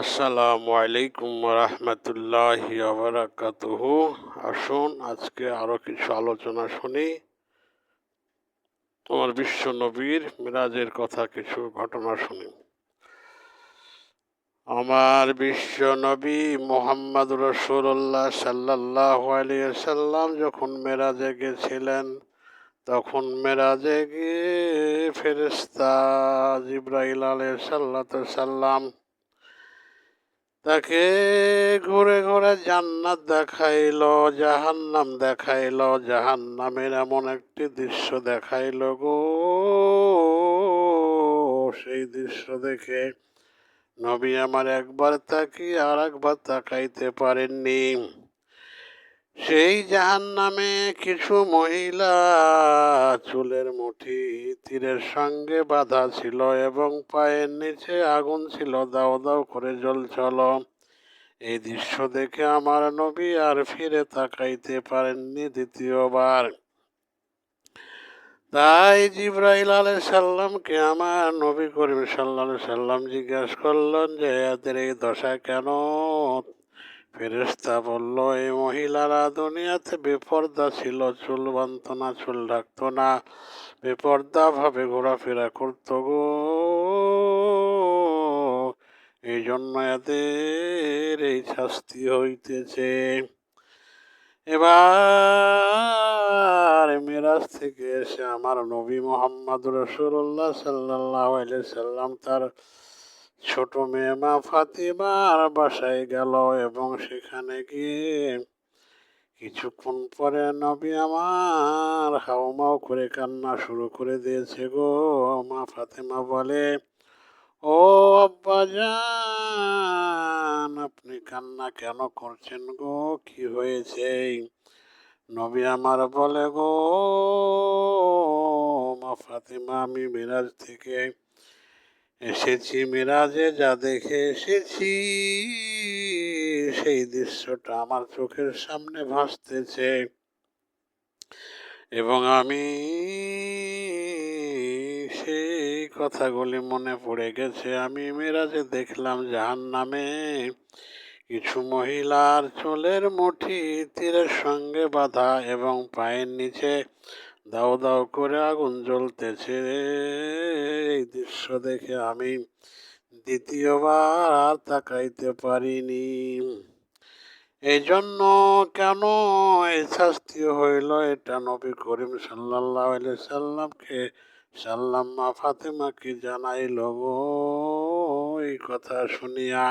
আসসালামু আলাইকুম রহমতুল্লাহি বারাকাতুহু। আসুন আজকে আরো কিছু আলোচনা শুনি। তোমার বিশ্ব নবীর মিরাজের কথা, কিছু ঘটনা শুনি। আমার বিশ্ব নবী মোহাম্মদ রসুল্লাহ সাল্লাল্লাহু আলাইহি সাল্লাম যখন মেরাজে গেছিলেন, তখন মেরাজে গিয়ে ফেরেশতা জিবরাইল আলাইহিস সালাম তাকে ঘুরে ঘুরে জান্নাত দেখাইলো, জাহান্নাম দেখাইলো, জাহান্নামের এমন একটি দৃশ্য দেখাইলো গো। সেই দৃশ্য দেখে নবী আমার একবার তাকিয়ে আর একবার তাকাইতে পারেননি। সেই জাহান্নামে কিছু মহিলা চুলের মুঠি তীরের সঙ্গে বাঁধা ছিল এবং পায়ের নিচে আগুন ছিল, দাও দাও করে জ্বলছিল। এই দৃশ্য দেখে আমার নবী আর ফিরে তাকাইতে পারেননি দ্বিতীয়বার। তাই জিবরাইল আলাইহিস সালামকে আমার নবী করিম সাল্লাল্লাহু আলাইহি সাল্লাম জিজ্ঞাসা করলেন যে এদের এই দশা কেন? ফেরেশতা বলল, এই মহিলারা দুনিয়াতে বেপর্দা ছিল, চুল বাঁধত না, চুল ঢাকতো না, বেপর্দা ভাবে ঘোরাফেরা করতো গো। এই জন্য এদের এই শাস্তি হইতেছে। এবার মেরাজ থেকে এসে আমার নবী মোহাম্মদ রসুল্লাহ সাল্লাল্লাহু আলাইহি সাল্লাম তার ছোট মেয়ে মা ফাতিমার বাসায় গেল এবং সেখানে গিয়ে কিছুক্ষণ পরে নবী আমার হাউমাউ করে কান্না শুরু করে দিয়েছে গো। মা ফাতিমা বলে, ও আব্বাজান, আপনি কান্না কেন করছেন গো? কি হয়েছে? নবী আমার বলে, গো মা ফাতিমা, আমি মিরাজ থেকে এসেছি, মিরাজে যা দেখে এসেছি সেই দৃশ্যটা আমার চোখের সামনে ভাসতেছে এবং আমি সেই কথাগুলি মনে পড়ে গেছে। আমি মেরাজে দেখলাম জাহান্নামে কিছু মহিলার চুলের মুঠি তীরের সঙ্গে বাঁধা এবং পায়ের নিচে দাও দাও করে আগুন জ্বলতেছে। এই দৃশ্য দেখে আমি দ্বিতীয়বার আর তাকাইতে পারিনি। এই জন্য কেন এই শাস্তি হইল, এটা নবী করিম সাল্লাল্লাহু আলাইহি সাল্লামকে মা ফাতেমাকে জানাইল গো। এই কথা শুনিয়া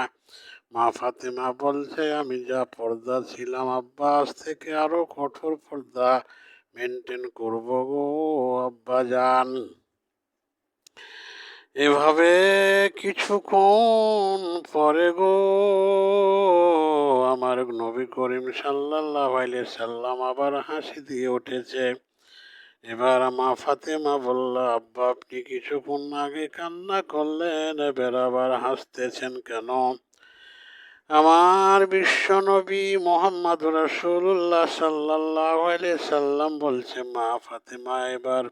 মা ফাতেমা বলছে, আমি যা পর্দা ছিলাম আব্বা, আজ থেকে আরো কঠোর পর্দা মেনটেন করবো গো আব্বা জান। এভাবে কিছুক্ষণ পরে গো আমার নবী করিম সাল্লাল্লাহু আলাইহি সাল্লাম আবার হাসি দিয়ে উঠেছে। এবার মা ফাতেমা বলল, আব্বা, আপনি কিছুক্ষণ আগে কান্না করলেন, এবার আবার হাসতেছেন কেন? আমার বিশ্ব নবী মোহাম্মদ রাসূলুল্লাহ সাল্লাল্লাহু আলাইহি সাল্লাম বলছে, মা ফাতেমা, এবার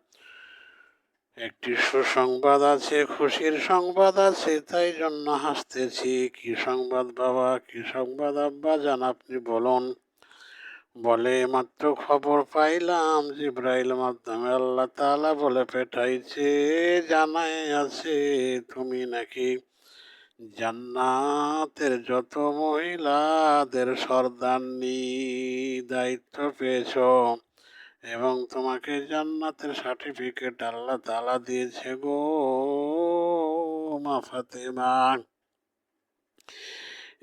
একটি সুসংবাদ আছে, খুশির সংবাদ আছে, তাই জন্য হাসতেছি। কি সংবাদ বাবা? কি সংবাদ আব্বা জান, আপনি বলুন। বলে, মাত্র খবর পাইলাম জিব্রাইল মাধ্যমে আল্লাহ তাআলা বলে পেঠাইছে, জানাই আছে তুমি নাকি জান্নাতের যত মহিলাদের সর্দারনি দায়িত্ব পেয়েছ এবং তোমাকে জান্নাতের সার্টিফিকেট আল্লাহ তাআলা দিয়েছে গো মা ফাতেমা।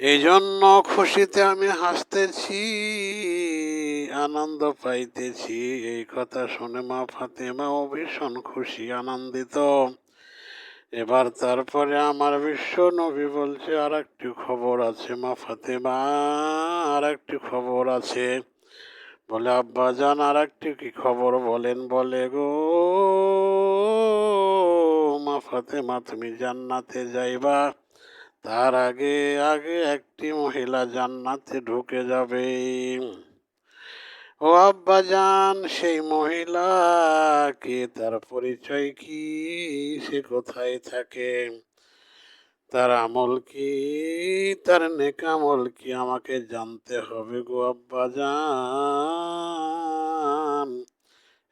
এই জন্য খুশিতে আমি হাসতেছি, আনন্দ পাইতেছি। এই কথা শুনে মা ফাতেমাও ভীষণ খুশি, আনন্দিত। এবার তারপরে আমার বিশ্ব নবী বলছে, আর একটি খবর আছে মা ফাতেমা, আর একটি খবর আছে। বলে, আব্বা জান, আর একটি কি খবর বলেন? বলে, গো মা ফাতেমা, তুমি জান্নাতে যাইবা, তার আগে আগে একটি মহিলা জান্নাতে ঢুকে যাবে। ও আব্বা জান, সেই মহিলা কে? তার পরিচয় কি? সে কোথায় থাকে? তার আমল কি, তার নেক আমল কি আমাকে জানতে হবে গো আব্বাজান।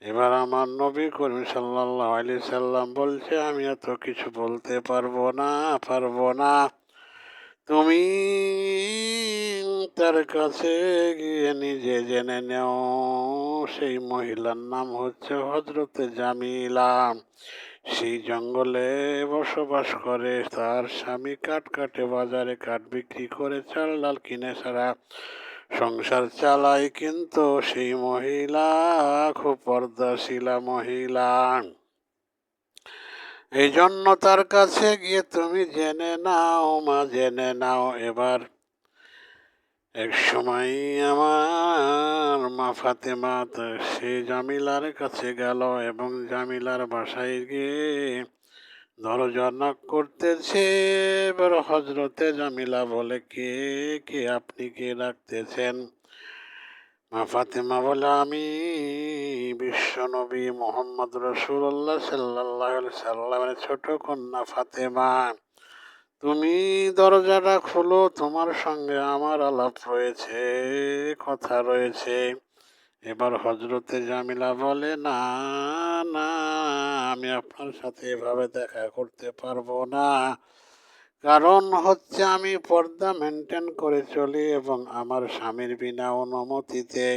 এবার আমার নবী করিম সাল্লাল্লাহু আলাইহি সাল্লাম বলছে, আমি এত কিছু বলতে পারবো না। তুমি তার কাছে গিয়ে নিজে জেনে নেও। সেই মহিলার নাম হচ্ছে হজরতে জামিলা। সেই জঙ্গলে বসবাস করে, তার স্বামী কাঠ কাটে, বাজারে কাঠ বিক্রি করে চাল ডাল কিনে সারা সংসার চালায়, কিন্তু সেই মহিলা খুব পর্দাশীলা মহিলা। এই জন্য তার কাছে গিয়ে তুমি জেনে নাও মা, জেনে নাও। এবার এক সময় আমার মা ফাতেমা সে জামিলার কাছে গেল এবং জামিলার বাসায় গিয়ে দরজা নক করতেছে। এবার হজরতে জামিলা বলে, কে কে, আপনি কে ডাকতেছেন? মা ফাতেমা বলে, আমি বিশ্বনবী মোহাম্মদ রসুল্লাহ সাল্লাল্লাহু আলাইহি সাল্লামের ছোট কন্যা ফাতেমা। তুমি দরজাটা খোলো, তোমার সঙ্গে আমার আলাপ রয়েছে, কথা রয়েছে। এবার হজরতে জামিলা বলে, না না, আমি আপনার সাথে এভাবে দেখা করতে পারবো না। কারণ হচ্ছে আমি পর্দা মেনটেন করে চলি এবং আমার স্বামীর বিনা অনুমতিতে,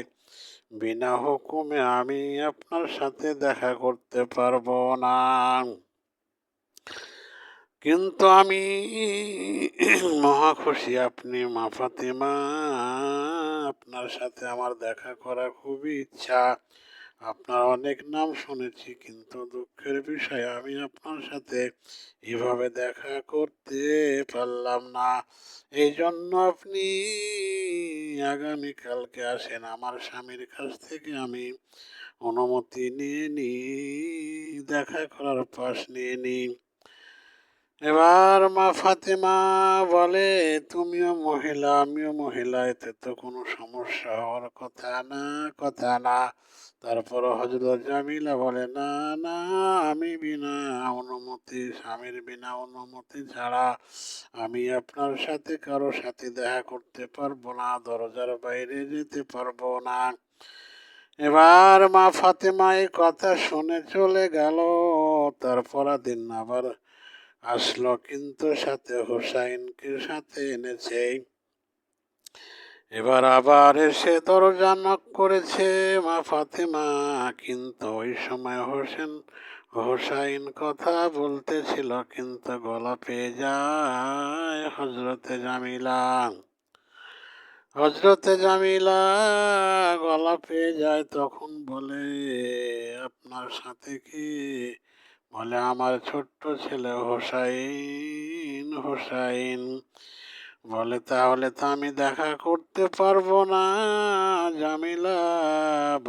বিনা হুকুমে আমি আপনার সাথে দেখা করতে পারবো না। কিন্তু আমি মহা খুশি, আপনি মা ফাতেমা, আপনার সাথে আমার দেখা করা খুবই ইচ্ছা। আপনার অনেক নাম শুনেছি, কিন্তু দুঃখের বিষয় আমি আপনার সাথে এভাবে দেখা করতে পারলাম না। এই জন্য আপনি আগামীকালকে আসেন, আমার স্বামীর কাছ থেকে আমি অনুমতি নিয়ে দেখা করার পাশ নিয়ে নিই। এবার মা ফাতেমা বলে, তুমিও মহিলা আমিও মহিলা, এতে তো কোনো সমস্যা হওয়ার কথা না। তারপর হযরত জামিলা বলে, না না, আমি বিনা অনুমতি, স্বামীর বিনা অনুমতি ছাড়া আমি আপনার সাথে কারো সাথে দেখা করতে পারবো না, দরজার বাইরে যেতে পারবো না। এবার মা ফাতেমা এই কথা শুনে চলে গেল। তারপর দিন আবার আসলো, কিন্তু সাথে হোসাইনকে সাথে এনেছে। এবার আবার এসে দরজা নক করেছে মা ফাতেমা, কিন্তু ওই সময় হোসাইন কথা বলতেছিল, কিন্তু গলা পেয়ে যায় হজরতে জামিলা গলা পেয়ে যায়। তখন বলে, আপনার সাথে কি? বলে, আমার ছোট্ট ছেলে হোসাইন। বলে, তাহলে তো আমি দেখা করতে পারবো না। জামিলা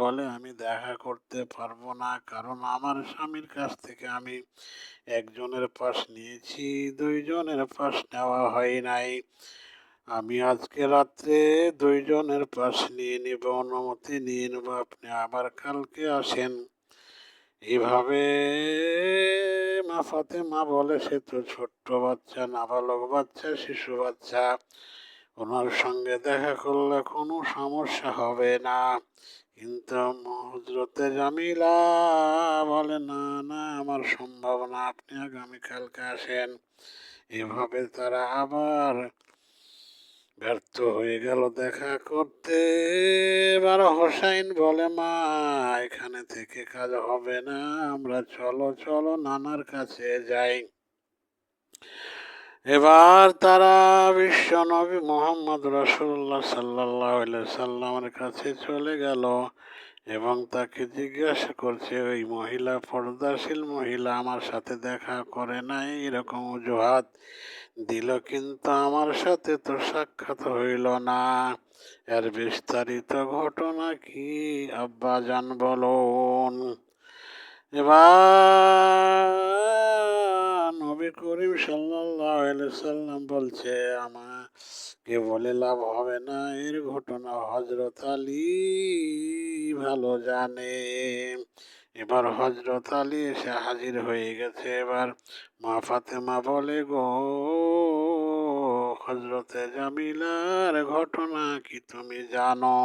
বলে, আমি দেখা করতে পারবো না, কারণ আমার স্বামীর কাছ থেকে আমি একজনের পাশ নিয়েছি, দুইজনের পাশ নেওয়া হয় নাই। আমি আজকে রাত্রে দুইজনের পাশ নিয়ে নিব, অনুমতি নিয়ে নেব, আপনি আবার কালকে আসেন। এইভাবে মা ফাতেমা বলে, সে তো ছোট্ট বাচ্চা, নাবালক বাচ্চা, শিশু বাচ্চা, ওনার সঙ্গে দেখা করলে কোনো সমস্যা হবে না। কিন্তু হযরতে জামিলা বলে, না না, আমার সম্ভব না, আপনি আগামীকালকে আসেন। এভাবে তারা আবার ব্যর্থ হয়ে গেল দেখা করতে। এবার হোসাইন বলে, মা এখানে থেকে কাজ হবে না, আমরা চলো নানার কাছে যাই। এবার তারা বিশ্ব নবী মোহাম্মদ রাসূলুল্লাহ সাল্লাল্লাহু আলাইহি সাল্লামের কাছে চলে গেল এবং তাকে জিজ্ঞাসা করছে, ওই মহিলা, পর্দাশীল মহিলা আমার সাথে দেখা করে নাই, এরকম অজুহাত দিল, কিন্তু আমার সাথে তো সাক্ষাৎ হইল না। এর বিস্তারিত ঘটনা কি আব্বা জান বলুন। এবার নবী করিম সাল্লাল্লাহু আলাইহি সাল্লাম বলছে, আমাকে বলে লাভ হবে না, এর ঘটনা হযরত আলী ভালো জানে। এবার হযরত আলী এসে হাজির হয়ে গেছে। এবার মা ফাতেমা বলে, গো হযরতে জামিলার ঘটনা কি তুমি জানো?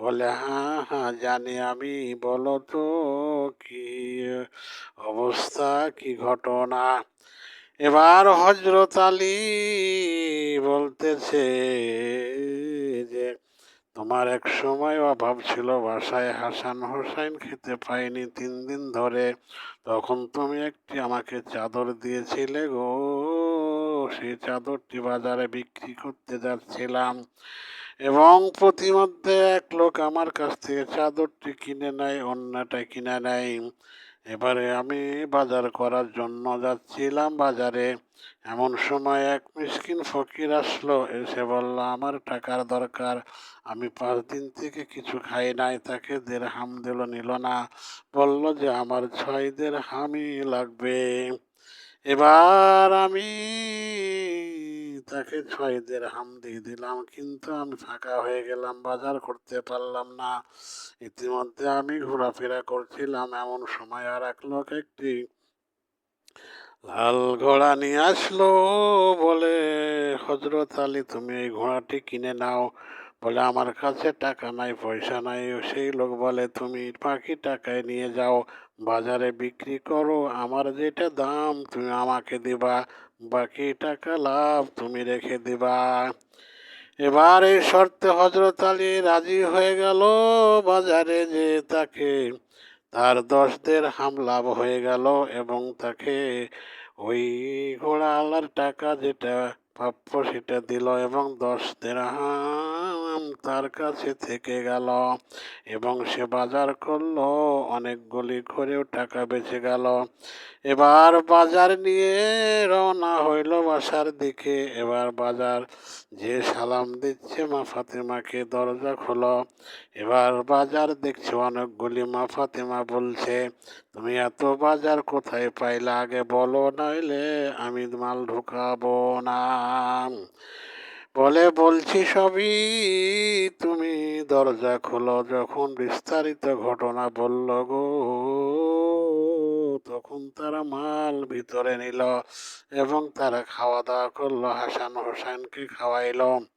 বলে, হ্যাঁ হ্যাঁ জানি আমি, বলো তো কি অবস্থা, কি ঘটনা। এবার হযরত আলী বলতেছে যে, তোমার এক সময় অভাব ছিল, বাসায় হাসান হোসাইন খেতে পাইনি 3 দিন ধরে, তখন তুমি একটি আমাকে চাদর দিয়েছিলে গো, সেই চাদরটি বাজারে বিক্রি করতে যাচ্ছিলাম এবং প্রতিমধ্যে এক লোক আমার কাছ থেকে চাদরটি কিনে নেয়, অন্যটা কিনে নেয়। এবারে আমি বাজার করার জন্য যাচ্ছিলাম বাজারে, এমন সময় এক মিসকিন ফকির আসলো, এসে বলল আমার টাকার দরকার, আমি 5 দিন থেকে কিছু খাই নাই। তাকে দেড়হাম দিল, নিল না, বলল যে আমার 6 দিরহামই লাগবে। এবার আমি তাকে 6 দিরহাম দিয়ে দিলাম, কিন্তু আমি ফাঁকা হয়ে গেলাম, বাজার করতে পারলাম না। ইতিমধ্যে আমি ঘোরাফেরা করছিলাম, এমন সময় আর এক লোক একটি লাল ঘোড়া নিয়ে আসলো। বলে, হযরত আলী তুমি এই ঘোড়াটি কিনে নাও। বলে, আমার কাছে টাকা নাই, পয়সা নাই। সেই লোক বলে, তুমি বাকি টাকায় নিয়ে যাও, বাজারে বিক্রি করো, আমার যেটা দাম তুমি আমাকে দিবা, বাকি টাকা লাভ তুমি রেখে দিবা। এবার এই শর্তে হযরত আলী রাজি হয়ে গেল। বাজারে যে তাকে তার 10 দিরহাম লাভ হয়ে গেল এবং তাকে ওই ঘোড়াওয়ালার টাকা যেটা প্রাপ্য সেটা দিল এবং 10 দিরহাম তার কাছে থেকে গেল এবং সে বাজার করলো, অনেকগুলি করেও টাকা বেঁচে গেল। এবার বাজার নিয়ে রওনা হইল বাসার দিকে। এবার বাজার যে সালাম দিচ্ছে মা ফাতেমাকে, দরজা খোলো। এবার বাজার দেখছে অনেকগুলি। মা ফাতেমা বলছে, তুমি এত বাজার কোথায় পাইলে আগে বলো, নইলে আমি মাল ঢুকাবো না। বলে, বলছি সবই, তুমি দরজা খোলো। যখন বিস্তারিত ঘটনা বলল গো, তখন তারা মাল ভিতরে নিল এবং তারা খাওয়া দাওয়া করলো, হাসান হোসেনকে খাওয়াইল।